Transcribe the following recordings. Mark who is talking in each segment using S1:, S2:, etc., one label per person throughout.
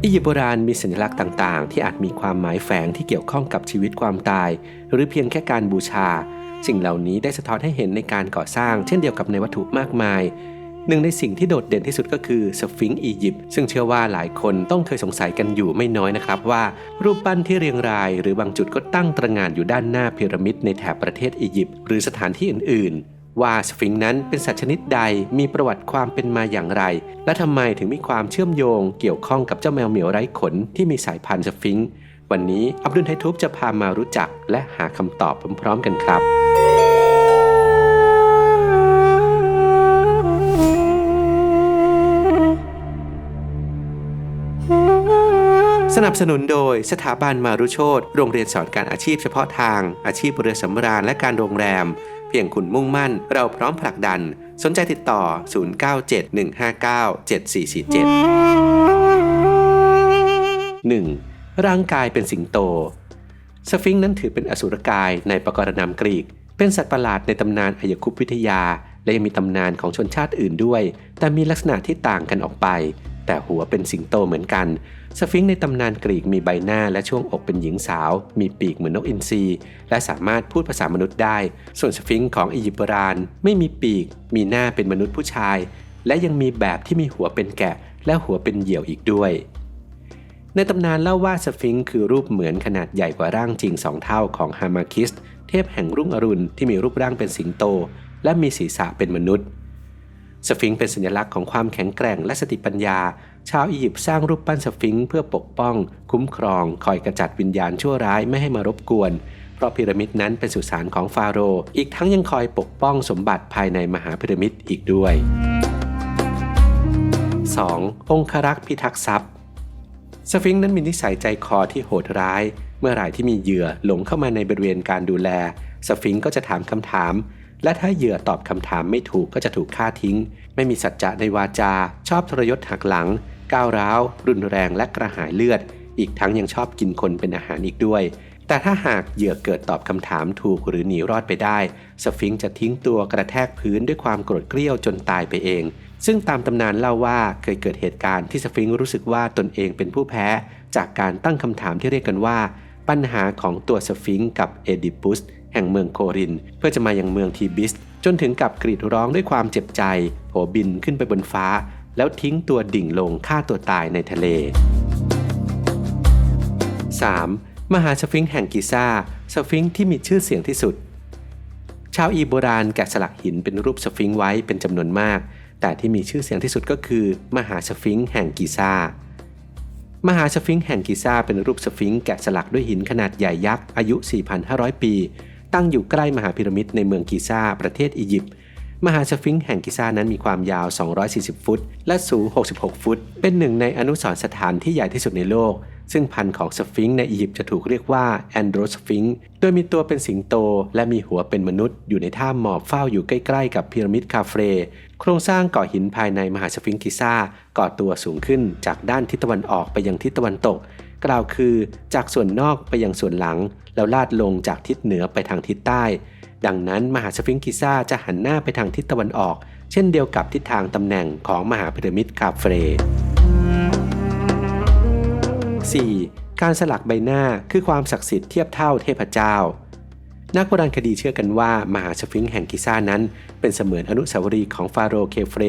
S1: อียิปต์โบราณมีสัญลักษณ์ต่างๆที่อาจมีความหมายแฝงที่เกี่ยวข้องกับชีวิตความตายหรือเพียงแค่การบูชาสิ่งเหล่านี้ได้สะท้อนให้เห็นในการก่อสร้างเช่นเดียวกับในวัตถุมากมายหนึ่งในสิ่งที่โดดเด่นที่สุดก็คือสฟิงค์อียิปต์ซึ่งเชื่อว่าหลายคนต้องเคยสงสัยกันอยู่ไม่น้อยนะครับว่ารูปปั้นที่เรียงรายหรือบางจุดก็ตั้งตระหง่านอยู่ด้านหน้าพีระมิดในแถบประเทศอียิปต์หรือสถานที่อื่นๆว่าสฟิงค์นั้นเป็นสัตว์ชนิดใดมีประวัติความเป็นมาอย่างไรและทำไมถึงมีความเชื่อมโยงเกี่ยวข้องกับเจ้าแมวเหมียวไร้ขนที่มีสายพันธุ์สฟิงค์วันนี้อับดุลไททูบจะพามารู้จักและหาคำตอบพร้อมๆกันครับสนับสนุนโดยสถาบันมารุโชติโรงเรียนสอนการอาชีพเฉพาะทางอาชีพเรือสำราญและการโรงแรมเพียงคุณมุ่งมั่นเราพร้อมผลักดันสนใจติดต่อ0971597447 1. ร่างกายเป็นสิงโตสฟิงค์นั้นถือเป็นอสูรกายในปกรณามกรีกเป็นสัตว์ประหลาดในตำนานอัยคุปวิทยาและยังมีตำนานของชนชาติอื่นด้วยแต่มีลักษณะที่ต่างกันออกไปแต่หัวเป็นสิงโตเหมือนกันสฟิงค์ในตำนานกรีกมีใบหน้าและช่วงอกเป็นหญิงสาวมีปีกเหมือนนกอินทรีและสามารถพูดภาษามนุษย์ได้ส่วนสฟิงค์ของอียิปต์โบราณไม่มีปีกมีหน้าเป็นมนุษย์ผู้ชายและยังมีแบบที่มีหัวเป็นแกะและหัวเป็นเหยี่ยวอีกด้วยในตำนานเล่าว่าสฟิงค์คือรูปเหมือนขนาดใหญ่กว่าร่างจริง2 เท่าของฮามาคิสเทพแห่งรุ่งอรุณที่มีรูปร่างเป็นสิงโตและมีศีรษะเป็นมนุษย์สฟิงค์เป็นสัญลักษณ์ของความแข็งแกร่งและสติปัญญาชาวอียิปต์สร้างรูปปั้นสฟิงค์เพื่อปกป้องคุ้มครองคอยกำจัดวิญญาณชั่วร้ายไม่ให้มารบกวนเพราะพีระมิดนั้นเป็นสุสานของฟาโรห์อีกทั้งยังคอยปกป้องสมบัติภายในมหาพีระมิดอีกด้วย 2. องครักษ์พิทักษ์ทรัพย์สฟิงค์นั้นมีนิสัยใจคอที่โหดร้ายเมื่อไหร่ที่มีเหยื่อหลงเข้ามาในบริเวณการดูแลสฟิงค์ก็จะถามคำถามและถ้าเหยื่อตอบคำถามไม่ถูกก็จะถูกฆ่าทิ้งไม่มีสัจจะในวาจาชอบทรยศหักหลังก้าวร้าวรุนแรงและกระหายเลือดอีกทั้งยังชอบกินคนเป็นอาหารอีกด้วยแต่ถ้าหากเหยื่อเกิดตอบคำถามถูกหรือหนีรอดไปได้สฟิงค์จะทิ้งตัวกระแทกพื้นด้วยความโกรธเกรี้ยวจนตายไปเองซึ่งตามตำนานเล่าว่าเคยเกิดเหตุการณ์ที่สฟิงค์รู้สึกว่าตนเองเป็นผู้แพ้จากการตั้งคำถามที่เรียกกันว่าปัญหาของตัวสฟิงค์กับเอดิปุสแห่งเมืองโครินเพื่อจะมายังเมืองทีบิสจนถึงกับกรีดร้องด้วยความเจ็บใจโผบินขึ้นไปบนฟ้าแล้วทิ้งตัวดิ่งลงฆ่าตัวตายในทะเล 3. มหาสฟิงค์แห่งกิซ่าสฟิงค์ที่มีชื่อเสียงที่สุดชาวอียิปต์โบราณแกะสลักหินเป็นรูปสฟิงค์ไว้เป็นจำนวนมากแต่ที่มีชื่อเสียงที่สุดก็คือมหาสฟิงค์แห่งกิซ่ามหาสฟิงค์แห่งกิซ่าเป็นรูปสฟิงค์แกะสลักด้วยหินขนาดใหญ่ยักษ์อายุ 4,500 ปีตั้งอยู่ใกล้มหาพีระมิดในเมืองกิซ่าประเทศอียิปต์มหาสฟิงค์แห่งกิซ่านั้นมีความยาว240ฟุตและสูง66ฟุตเป็นหนึ่งในอนุสรณ์สถานที่ใหญ่ที่สุดในโลกซึ่งพันธุ์ของสฟิงค์ในอียิปต์จะถูกเรียกว่าแอนโดรสฟิงค์โดยมีตัวเป็นสิงโตและมีหัวเป็นมนุษย์อยู่ในท่าหมอบเฝ้าอยู่ใกล้ๆกับพีระมิดคาเฟรโครงสร้างก่อหินภายในมหาสฟิงค์กิซ่าก่อตัวสูงขึ้นจากด้านทิศตะวันออกไปยังทิศตะวันตกกล่าวคือจากส่วนนอกไปยังส่วนหลังแล้วลาดลงจากทิศเหนือไปทางทิศใต้ดังนั้นมหาสฟิงค์กิซ่าจะหันหน้าไปทางทิศตะวันออกเช่นเดียวกับทิศทางตำแหน่งของมหาพีระมิดคาเฟร 4. การสลักใบหน้าคือความศักดิ์สิทธิ์เทียบเท่าเทพเจ้านักโบราณคดีเชื่อกันว่ามหาสฟิงค์แห่งกิซ่านั้นเป็นเสมือนอนุสาวรีย์ของฟาโรห์เคเฟร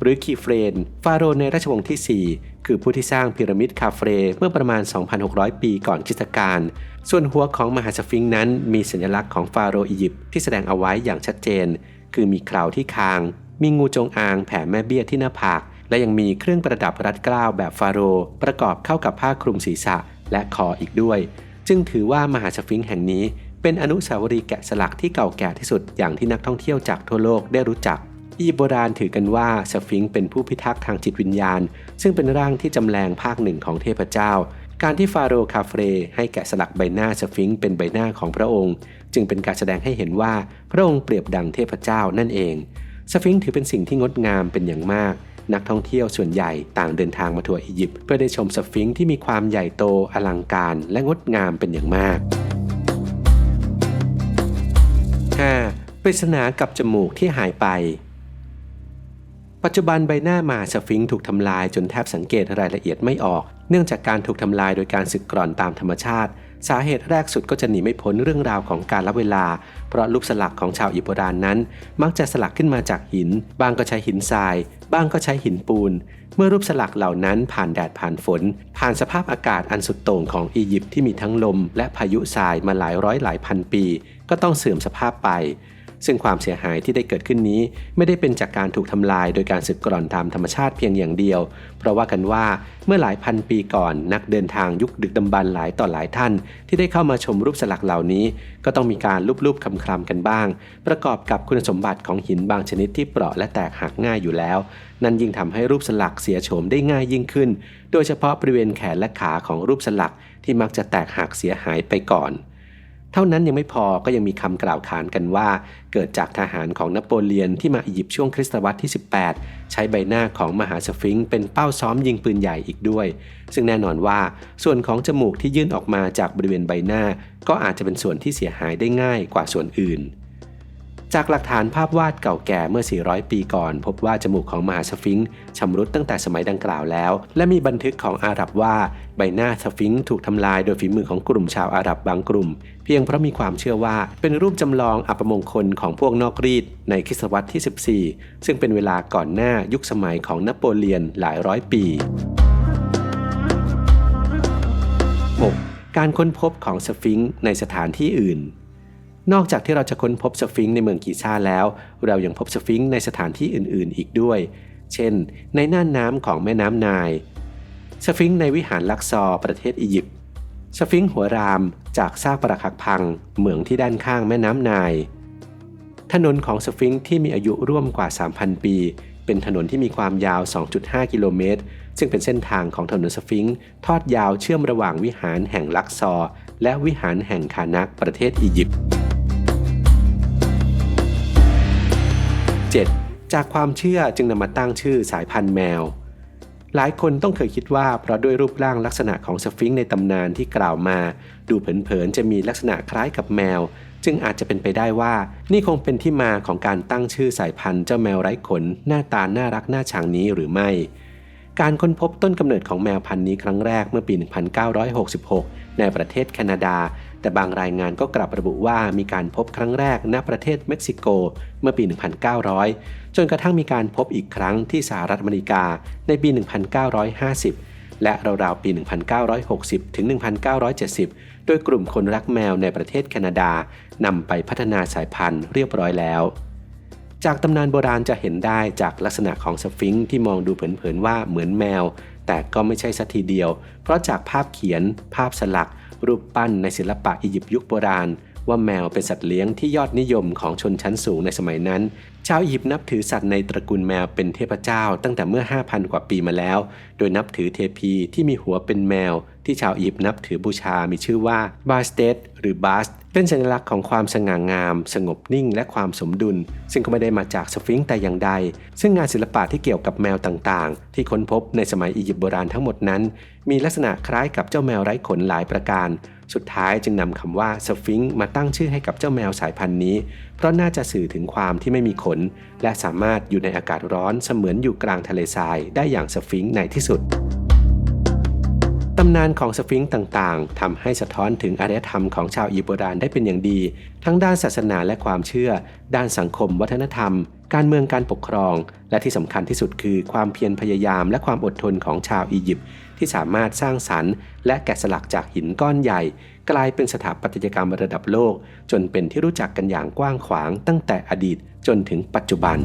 S1: หรือคีเฟรนฟาโรห์ในราชวงศ์ที่ 4คือผู้ที่สร้างพีระมิดคาเฟรเมื่อประมาณ 2,600 ปีก่อนคริสตกาลส่วนหัวของมหาสฟิงค์นั้นมีสัญลักษณ์ของฟาโรห์อียิปต์ที่แสดงเอาไว้อย่างชัดเจนคือมีเคราที่คางมีงูจงอางแผ่แม่เบี้ยที่หน้าผากและยังมีเครื่องประดับรัดเกล้าแบบฟาโรห์ประกอบเข้ากับผ้าคลุมศีรษะและคออีกด้วยจึงถือว่ามหาสฟิงค์แห่งนี้เป็นอนุสาวรีย์แกะสลักที่เก่าแก่ที่สุดอย่างที่นักท่องเที่ยวจากทั่วโลกได้รู้จักอียิปต์โบราณถือกันว่าสฟิงค์เป็นผู้พิทักษ์ทางจิตวิญญาณซึ่งเป็นร่างที่จำแรงภาคหนึ่งของเทพเจ้าการที่ฟาโรห์คาเฟรให้แกะสลักใบหน้าสฟิงค์เป็นใบหน้าของพระองค์จึงเป็นการแสดงให้เห็นว่าพระองค์เปรียบดังเทพเจ้านั่นเองสฟิงค์ถือเป็นสิ่งที่งดงามเป็นอย่างมากนักท่องเที่ยวส่วนใหญ่ต่างเดินทางมาทัวร์อียิปต์เพื่อได้ชมสฟิงค์ที่มีความใหญ่โตอลังการและงดงามเป็นอย่างมาก 5. ปริศนากับจมูกที่หายไป ปัจจุบันใบหน้ามหาสฟิงค์ถูกทำลายจนแทบสังเกตรายละเอียดไม่ออกเนื่องจากการถูกทำลายโดยการสึกกร่อนตามธรรมชาติสาเหตุแรกสุดก็จะหนีไม่พ้นเรื่องราวของกาลเวลาเพราะรูปสลักของชาวอียิปต์โบราณนั้นมักจะสลักขึ้นมาจากหินบางก็ใช้หินทรายบ้างก็ใช้หินปูนเมื่อรูปสลักเหล่านั้นผ่านแดดผ่านฝนผ่านสภาพอากาศอันสุดโต่งของอียิปต์ที่มีทั้งลมและพายุทรายมาหลายร้อยหลายพันปีก็ต้องเสื่อมสภาพไปซึ่งความเสียหายที่ได้เกิดขึ้นนี้ไม่ได้เป็นจากการถูกทำลายโดยการสึกกร่อนตามธรรมชาติเพียงอย่างเดียวเพราะว่ากันว่าเมื่อหลายพันปีก่อนนักเดินทางยุคดึกดำบรรพ์หลายต่อหลายท่านที่ได้เข้ามาชมรูปสลักเหล่านี้ก็ต้องมีการลูบๆคลำๆกันบ้างประกอบกับคุณสมบัติของหินบางชนิดที่เปราะและแตกหักง่ายอยู่แล้วนั่นยิ่งทำให้รูปสลักเสียโฉมได้ง่ายยิ่งขึ้นโดยเฉพาะบริเวณแขนและขาของรูปสลักที่มักจะแตกหักเสียหายไปก่อนเท่านั้นยังไม่พอก็ยังมีคำกล่าวขานกันว่าเกิดจากทหารของนโปเลียนที่มาอียิปต์ช่วงคริสตศตวรรษที่ 18ใช้ใบหน้าของมหาสฟิงค์เป็นเป้าซ้อมยิงปืนใหญ่อีกด้วยซึ่งแน่นอนว่าส่วนของจมูกที่ยื่นออกมาจากบริเวณใบหน้าก็อาจจะเป็นส่วนที่เสียหายได้ง่ายกว่าส่วนอื่นจากหลักฐานภาพวาดเก่าแก่เมื่อ400ปีก่อนพบว่าจมูกของมหาสฟิงค์ชำรุดตั้งแต่สมัยดังกล่าวแล้วและมีบันทึกของอาหรับว่าใบหน้าสฟิงค์ถูกทำลายโดยฝีมือของกลุ่มชาวอาหรับบางกลุ่มเพียงเพราะมีความเชื่อว่าเป็นรูปจำลองอัปมงคลของพวกนอกรีดในคริสตศตวรรษที่ 14ซึ่งเป็นเวลาก่อนหน้ายุคสมัยของนโปเลียนหลายร้อยปี 6. การค้นพบของสฟิงค์ในสถานที่อื่นนอกจากที่เราจะค้นพบสฟิงค์ในเมืองกิซ่าแล้วเรายังพบสฟิงค์ในสถานที่อื่นๆอีกด้วยเช่นในน่านน้ำของแม่น้ำไนล์สฟิงค์ในวิหารลักซอร์ประเทศอียิปต์สฟิงค์หัวรามจากซากปรักหักพังเหมืองที่ด้านข้างแม่น้ำไนล์ถนนของสฟิงค์ที่มีอายุร่วมกว่า 3,000 ปีเป็นถนนที่มีความยาว 2.5 กิโลเมตรซึ่งเป็นเส้นทางของถนนสฟิงค์ทอดยาวเชื่อมระหว่างวิหารแห่งลักซอร์และวิหารแห่งคานักประเทศอียิปต์7. จากความเชื่อจึงนำมาตั้งชื่อสายพันธุ์แมวหลายคนต้องเคยคิดว่าเพราะด้วยรูปร่างลักษณะของสฟิงค์ในตำนานที่กล่าวมาดูเผินๆจะมีลักษณะคล้ายกับแมวจึงอาจจะเป็นไปได้ว่านี่คงเป็นที่มาของการตั้งชื่อสายพันธุ์เจ้าแมวไร้ขนหน้าตาน่ารักน่าชังนี้หรือไม่การค้นพบต้นกำเนิดของแมวพันธุ์นี้ครั้งแรกเมื่อปี 1966 ในประเทศแคนาดาแต่บางรายงานก็กลับระบุว่ามีการพบครั้งแรกณประเทศเม็กซิโกเมื่อปี 1900 จนกระทั่งมีการพบอีกครั้งที่สหรัฐอเมริกาในปี 1950 และราวๆปี 1960 ถึง 1970 โดยกลุ่มคนรักแมวในประเทศแคนาดานำไปพัฒนาสายพันธุ์เรียบร้อยแล้วจากตำนานโบราณจะเห็นได้จากลักษณะของสฟิงค์ที่มองดูเผินๆว่าเหมือนแมวแต่ก็ไม่ใช่สักทีเดียวเพราะจากภาพเขียนภาพสลักรูปปั้นในศิลปะอียิปต์ยุคโบราณว่าแมวเป็นสัตว์เลี้ยงที่ยอดนิยมของชนชั้นสูงในสมัยนั้นชาวอียิปต์นับถือสัตว์ในตระกูลแมวเป็นเทพเจ้าตั้งแต่เมื่อ 5,000 กว่าปีมาแล้วโดยนับถือเทพีที่มีหัวเป็นแมวที่ชาวอียิปต์นับถือบูชามีชื่อว่าบาสเตสหรือบาสเป็นสัญลักษณ์ของความสง่างามสงบนิ่งและความสมดุลซึ่งก็ไม่ได้มาจากสฟิงค์แต่อย่างใดซึ่งงานศิลปะที่เกี่ยวกับแมวต่างๆที่ค้นพบในสมัยอียิปต์โบราณทั้งหมดนั้นมีลักษณะคล้ายกับเจ้าแมวไร้ขนหลายประการสุดท้ายจึงนำคำว่าสฟิงค์มาตั้งชื่อให้กับเจ้าแมวสายพันธุ์นี้เพราะน่าจะสื่อถึงความที่ไม่มีขนและสามารถอยู่ในอากาศร้อนเสมือนอยู่กลางทะเลทรายได้อย่างสฟิงค์ในที่สุดตำนานของสฟิงค์ต่างๆทำให้สะท้อนถึงอารยธรรมของชาวอียิปต์โบราณได้เป็นอย่างดีทั้งด้านศาสนาและความเชื่อด้านสังคมวัฒนธรรมการเมืองการปกครองและที่สำคัญที่สุดคือความเพียรพยายามและความอดทนของชาวอียิปต์ที่สามารถสร้างสรรค์และแกะสลักจากหินก้อนใหญ่กลายเป็นสถาปัตยกรรมระดับโลกจนเป็นที่รู้จักกันอย่างกว้างขวางตั้งแต่อดีตจนถึงปัจจุบัน